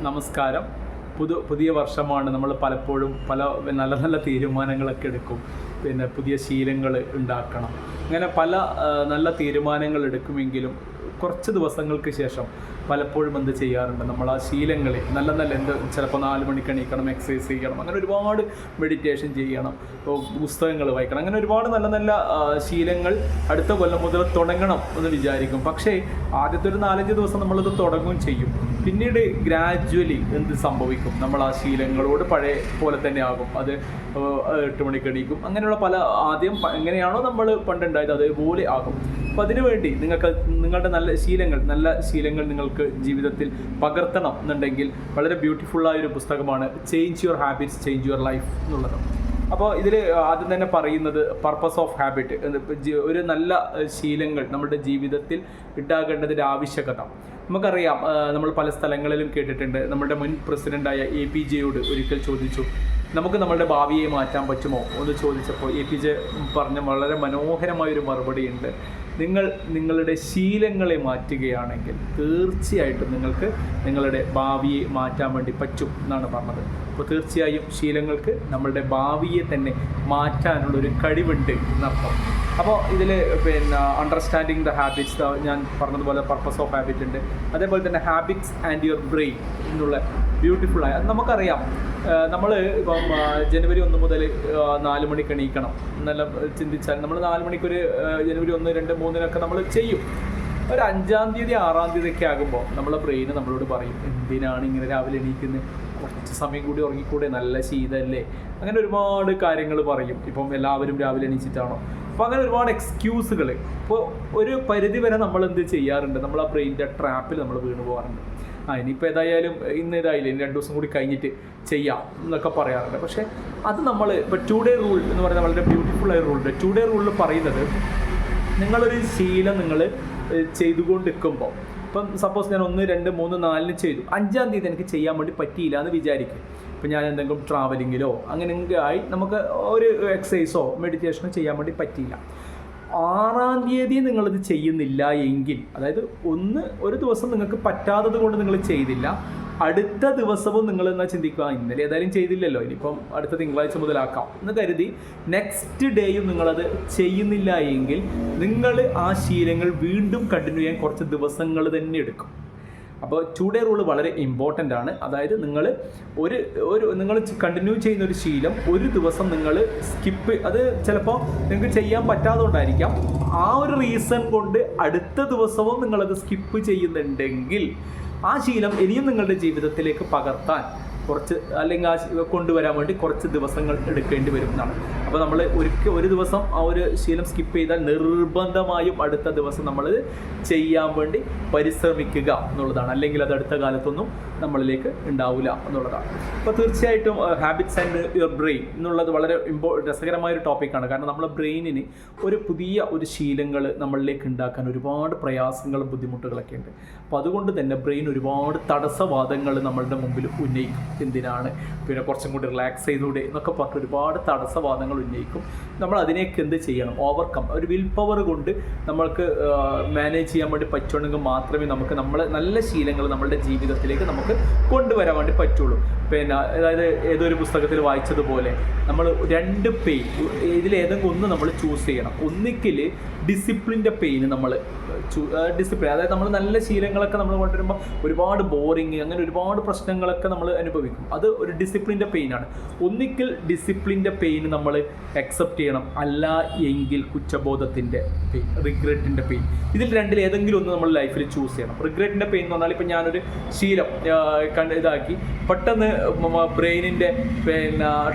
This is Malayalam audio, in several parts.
നമസ്കാരം. പുതിയ വർഷമാണ്. നമ്മൾ പലപ്പോഴും പല നല്ല നല്ല തീരുമാനങ്ങളൊക്കെ എടുക്കും. പിന്നെ പുതിയ ശീലങ്ങൾ ഉണ്ടാക്കണം, അങ്ങനെ പല നല്ല തീരുമാനങ്ങൾ എടുക്കുമെങ്കിലും കുറച്ച് ദിവസങ്ങൾക്ക് ശേഷം പലപ്പോഴും എന്ത് ചെയ്യാറുണ്ട്, നമ്മൾ ആ ശീലങ്ങളെ നല്ല നല്ല ചിലപ്പോൾ 4 മണിക്ക് എണീക്കണം, എക്സസൈസ് ചെയ്യണം, അങ്ങനെ ഒരുപാട് മെഡിറ്റേഷൻ ചെയ്യണം, പുസ്തകങ്ങൾ വായിക്കണം, അങ്ങനെ ഒരുപാട് നല്ല നല്ല ശീലങ്ങൾ അടുത്ത കൊല്ലം മുതൽ തുടങ്ങണം എന്ന് വിചാരിക്കും. പക്ഷേ ആദ്യത്തെ ഒരു 4-5 ദിവസം നമ്മളത് തുടങ്ങുകയും ചെയ്യും. പിന്നീട് ഗ്രാജ്വലി എന്ത് സംഭവിക്കും, നമ്മൾ ആ ശീലങ്ങളോട് പഴയ പോലെ തന്നെ ആകും. അത് 8 മണിക്ക് എണീക്കും, അങ്ങനെയുള്ള പല ആദ്യം എങ്ങനെയാണോ നമ്മൾ പണ്ടുണ്ടായത് അതേപോലെ ആകും. അപ്പോൾ അതിനുവേണ്ടി നിങ്ങളുടെ നല്ല ശീലങ്ങൾ നിങ്ങൾക്ക് ജീവിതത്തിൽ പകർത്തണം എന്നുണ്ടെങ്കിൽ വളരെ ബ്യൂട്ടിഫുള്ളായൊരു പുസ്തകമാണ് change your habits change your life എന്നുള്ളത്. അപ്പോൾ ഇതിൽ ആദ്യം തന്നെ പറയുന്നത് പർപ്പസ് ഓഫ് ഹാബിറ്റ്, ഒരു നല്ല ശീലങ്ങൾ നമ്മുടെ ജീവിതത്തിൽ ഉണ്ടാകേണ്ടതിൻ്റെ ആവശ്യകത. നമുക്കറിയാം, നമ്മൾ പല സ്ഥലങ്ങളിലും കേട്ടിട്ടുണ്ട്. നമ്മുടെ മുൻ പ്രസിഡൻ്റായ APJയോട് ഒരിക്കൽ ചോദിച്ചു, നമുക്ക് നമ്മളുടെ ഭാവിയെ മാറ്റാൻ പറ്റുമോ എന്ന് ചോദിച്ചപ്പോൾ APJ പറഞ്ഞ വളരെ മനോഹരമായൊരു മറുപടി ഉണ്ട്. നിങ്ങളുടെ ശീലങ്ങളെ മാറ്റുകയാണെങ്കിൽ തീർച്ചയായിട്ടും നിങ്ങൾക്ക് നിങ്ങളുടെ ഭാവിയെ മാറ്റാൻ വേണ്ടി പറ്റും എന്നാണ് പറഞ്ഞത്. അപ്പോൾ തീർച്ചയായും ശീലങ്ങൾക്ക് നമ്മളുടെ ഭാവിയെ തന്നെ മാറ്റാനുള്ളൊരു കഴിവുണ്ട് എന്നർത്ഥം. അപ്പോൾ ഇതിൽ അണ്ടർസ്റ്റാൻഡിങ് ദ ഹാബിറ്റ്സ്, ഞാൻ പറഞ്ഞതുപോലെ പർപ്പസ് ഓഫ് ഹാബിറ്റ് ഉണ്ട്. അതേപോലെ തന്നെ ഹാബിറ്റ്സ് ആൻഡ് യുവർ ബ്രെയിൻ എന്നുള്ള ബ്യൂട്ടിഫുള്ളായ, അത് നമുക്കറിയാം. നമ്മൾ ഇപ്പം ജനുവരി 1 മുതൽ 4 മണിക്ക് എണീക്കണം എന്നെല്ലാം ചിന്തിച്ചാൽ നമ്മൾ 4 മണിക്കൊരു ജനുവരി 1, 2, 3 നമ്മൾ ചെയ്യും. ഒരു 5-ാം തീയതി 6-ാം തീയതി ഒക്കെ ആകുമ്പോൾ നമ്മളെ ബ്രെയിന് നമ്മളോട് പറയും, എന്തിനാണ് ഇങ്ങനെ രാവിലെ എണീക്കുന്നത്, കുറച്ച് സമയം കൂടി ഉറങ്ങിക്കൂടെ, നല്ല ശീതമല്ലേ, അങ്ങനെ ഒരുപാട് കാര്യങ്ങൾ പറയും. ഇപ്പം എല്ലാവരും രാവിലെ എണീച്ചിട്ടാണോ, അപ്പോൾ അങ്ങനെ ഒരുപാട് എക്സ്ക്യൂസുകൾ. ഇപ്പോൾ ഒരു പരിധി വരെ നമ്മൾ എന്ത് ചെയ്യാറുണ്ട്, നമ്മൾ ആ ബ്രെയിനിൻ്റെ ട്രാപ്പിൽ നമ്മൾ വീണ് പോകാറുണ്ട്. ഇനിയിപ്പോൾ ഏതായാലും ഇതായില്ലേ, 2 ദിവസം കൂടി കഴിഞ്ഞിട്ട് ചെയ്യാം എന്നൊക്കെ പറയാറുണ്ട്. പക്ഷേ അത് നമ്മൾ ഇപ്പോൾ 2 ഡേ റൂൾ എന്ന് പറയുന്ന വളരെ ബ്യൂട്ടിഫുള്ളായ റൂളുണ്ട്. 2 ഡേ റൂളിൽ പറയുന്നത്, നിങ്ങളൊരു ശീലം നിങ്ങൾ ചെയ്തുകൊണ്ടിരിക്കുമ്പോൾ, ഇപ്പം സപ്പോസ് ഞാൻ 1, 2, 3, 4 ചെയ്തു, 5-ാം തീയതി എനിക്ക് ചെയ്യാൻ വേണ്ടി പറ്റിയില്ല എന്ന് വിചാരിക്കും. ഇപ്പം ഞാൻ എന്തെങ്കിലും ട്രാവലിങ്ങിലോ അങ്ങനെയെങ്കിലും ആയി നമുക്ക് ഒരു എക്സസൈസോ മെഡിറ്റേഷനോ ചെയ്യാൻ വേണ്ടി പറ്റിയില്ല. 6-ാം തീയതി നിങ്ങളിത് ചെയ്യുന്നില്ല എങ്കിൽ, അതായത് ഒരു ദിവസം നിങ്ങൾക്ക് പറ്റാത്തത് കൊണ്ട് നിങ്ങൾ ചെയ്തില്ല, അടുത്ത ദിവസവും നിങ്ങൾ എന്നാൽ ചിന്തിക്കുക, ഇന്നലെ ഏതായാലും ചെയ്തില്ലല്ലോ, ഇനിയിപ്പം അടുത്ത തിങ്കളാഴ്ച മുതലാക്കാം എന്ന് കരുതി നെക്സ്റ്റ് ഡേയും നിങ്ങളത് ചെയ്യുന്നില്ല എങ്കിൽ നിങ്ങൾ ആ ശീലങ്ങൾ വീണ്ടും കണ്ടിന്യൂ ചെയ്യാൻ കുറച്ച് ദിവസങ്ങൾ തന്നെ എടുക്കും. അപ്പോൾ 2 ഡേ റൂള് വളരെ ഇമ്പോർട്ടൻ്റ് ആണ്. അതായത് നിങ്ങൾ നിങ്ങൾ കണ്ടിന്യൂ ചെയ്യുന്ന ഒരു ശീലം ഒരു ദിവസം നിങ്ങൾ സ്കിപ്പ്, അത് ചിലപ്പോൾ നിങ്ങൾക്ക് ചെയ്യാൻ പറ്റാത്തതുകൊണ്ടായിരിക്കാം, ആ ഒരു റീസൺ കൊണ്ട് അടുത്ത ദിവസവും നിങ്ങളത് സ്കിപ്പ് ചെയ്യുന്നുണ്ടെങ്കിൽ ആ ശീലം ഇനിയും നിങ്ങളുടെ ജീവിതത്തിലേക്ക് പകർത്താൻ അല്ലെങ്കിൽ ആ കൊണ്ടുവരാൻ വേണ്ടി കുറച്ച് ദിവസങ്ങൾ എടുക്കേണ്ടി വരും എന്നാണ്. അപ്പോൾ നമ്മൾ ഒരു ദിവസം ആ ഒരു ശീലം സ്കിപ്പ് ചെയ്താൽ നിർബന്ധമായും അടുത്ത ദിവസം നമ്മൾ ചെയ്യാൻ വേണ്ടി പരിശ്രമിക്കുക എന്നുള്ളതാണ്. അല്ലെങ്കിൽ അത് അടുത്ത കാലത്തൊന്നും നമ്മളിലേക്ക് ഉണ്ടാവില്ല എന്നുള്ളതാണ്. അപ്പോൾ തീർച്ചയായിട്ടും ഹാബിറ്റ്സ് ആൻഡ് യുവർ ബ്രെയിൻ എന്നുള്ളത് വളരെ രസകരമായൊരു ടോപ്പിക്കാണ്. കാരണം നമ്മളെ ബ്രെയിനിന് പുതിയ ശീലങ്ങൾ നമ്മളിലേക്ക് ഉണ്ടാക്കാൻ ഒരുപാട് പ്രയാസങ്ങളും ബുദ്ധിമുട്ടുകളൊക്കെ ഉണ്ട്. അപ്പോൾ അതുകൊണ്ട് തന്നെ ബ്രെയിൻ ഒരുപാട് തടസ്സവാദങ്ങൾ നമ്മളുടെ മുമ്പിൽ ഉന്നയിക്കും. എന്തിനാണ്, പിന്നെ കുറച്ചും കൂടി റിലാക്സ് ചെയ്തൂടെ എന്നൊക്കെ പറഞ്ഞ് ഒരുപാട് തടസ്സവാദങ്ങൾ ഉന്നയിക്കും. നമ്മൾ അതിനെയൊക്കെ എന്ത് ചെയ്യണം, ഓവർകം, ഒരു വിൽ പവർ കൊണ്ട് നമ്മൾക്ക് മാനേജ് ചെയ്യാൻ വേണ്ടി പറ്റുകയാണെങ്കിൽ മാത്രമേ നമുക്ക് നല്ല ശീലങ്ങൾ നമ്മളുടെ ജീവിതത്തിലേക്ക് നമുക്ക് കൊണ്ടുവരാൻ വേണ്ടി പറ്റുള്ളൂ. പിന്നെ അതായത് ഏതൊരു പുസ്തകത്തിൽ വായിച്ചതുപോലെ നമ്മൾ 2 പെയിൻ, ഇതിലേതെങ്കിലും ഒന്ന് നമ്മൾ ചൂസ് ചെയ്യണം. ഒന്നിക്കൽ ഡിസിപ്ലിൻ്റെ പെയിൻ, ഡിസിപ്ലിൻ, അതായത് നമ്മൾ നല്ല ശീലങ്ങളൊക്കെ നമ്മൾ കൊണ്ടുവരുമ്പോൾ ഒരുപാട് ബോറിങ്, അങ്ങനെ ഒരുപാട് പ്രശ്നങ്ങളൊക്കെ നമ്മൾ അനുഭവിക്കും. അത് ഒരു ഡിസിപ്ലിൻ്റെ പെയിനാണ്. ഒന്നിക്കൽ ഡിസിപ്ലിൻ്റെ പെയിൻ നമ്മൾ അക്സെപ്റ്റ് ചെയ്യണം, അല്ല എങ്കിൽ കുറ്റബോധത്തിൻ്റെ പെയിൻ, റിഗ്രറ്റിൻ്റെ പെയിൻ, ഇതിൽ രണ്ടിൽ ഏതെങ്കിലും ഒന്ന് നമ്മൾ ലൈഫിൽ ചൂസ് ചെയ്യണം. റിഗ്രറ്റിൻ്റെ പെയിൻ എന്ന് പറഞ്ഞാൽ, ഇപ്പം ഞാനൊരു ശീലം ഇതാക്കി പെട്ടെന്ന് ബ്രെയിനിൻ്റെ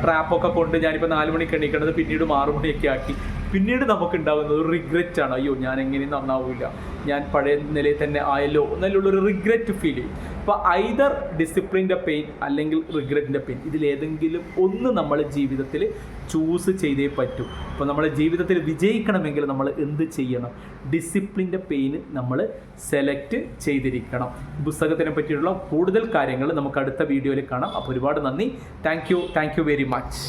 ട്രാപ്പൊക്കെ കൊണ്ട് ഞാനിപ്പോൾ 4 മണിക്ക് എണീക്കേണ്ടത് പിന്നീട് 6 മണിയൊക്കെ ആക്കി, പിന്നീട് നമുക്കുണ്ടാകുന്നത് ഒരു റിഗ്രറ്റാണ്. അയ്യോ, ഞാൻ എങ്ങനെയും നന്നാവില്ല, ഞാൻ പഴയ നിലയിൽ തന്നെ ആയല്ലോ എന്നുള്ളൊരു റിഗ്രറ്റ് ഫീൽ ചെയ്യും. അപ്പോൾ ഐദർ ഡിസിപ്ലിൻ്റെ പെയിൻ അല്ലെങ്കിൽ റിഗ്രറ്റിൻ്റെ പെയിൻ, ഇതിലേതെങ്കിലും ഒന്ന് നമ്മൾ ജീവിതത്തിൽ ചൂസ് ചെയ്തേ പറ്റൂ. അപ്പോൾ നമ്മുടെ ജീവിതത്തിൽ വിജയിക്കണമെങ്കിൽ നമ്മൾ എന്ത് ചെയ്യണം, ഡിസിപ്ലിൻ്റെ പെയിൻ നമ്മൾ സെലക്ട് ചെയ്തിരിക്കണം. പുസ്തകത്തിനെ പറ്റിയുള്ള കൂടുതൽ കാര്യങ്ങൾ നമുക്ക് അടുത്ത വീഡിയോയിൽ കാണാം. അപ്പോൾ ഒരുപാട് നന്ദി. Thank you very much.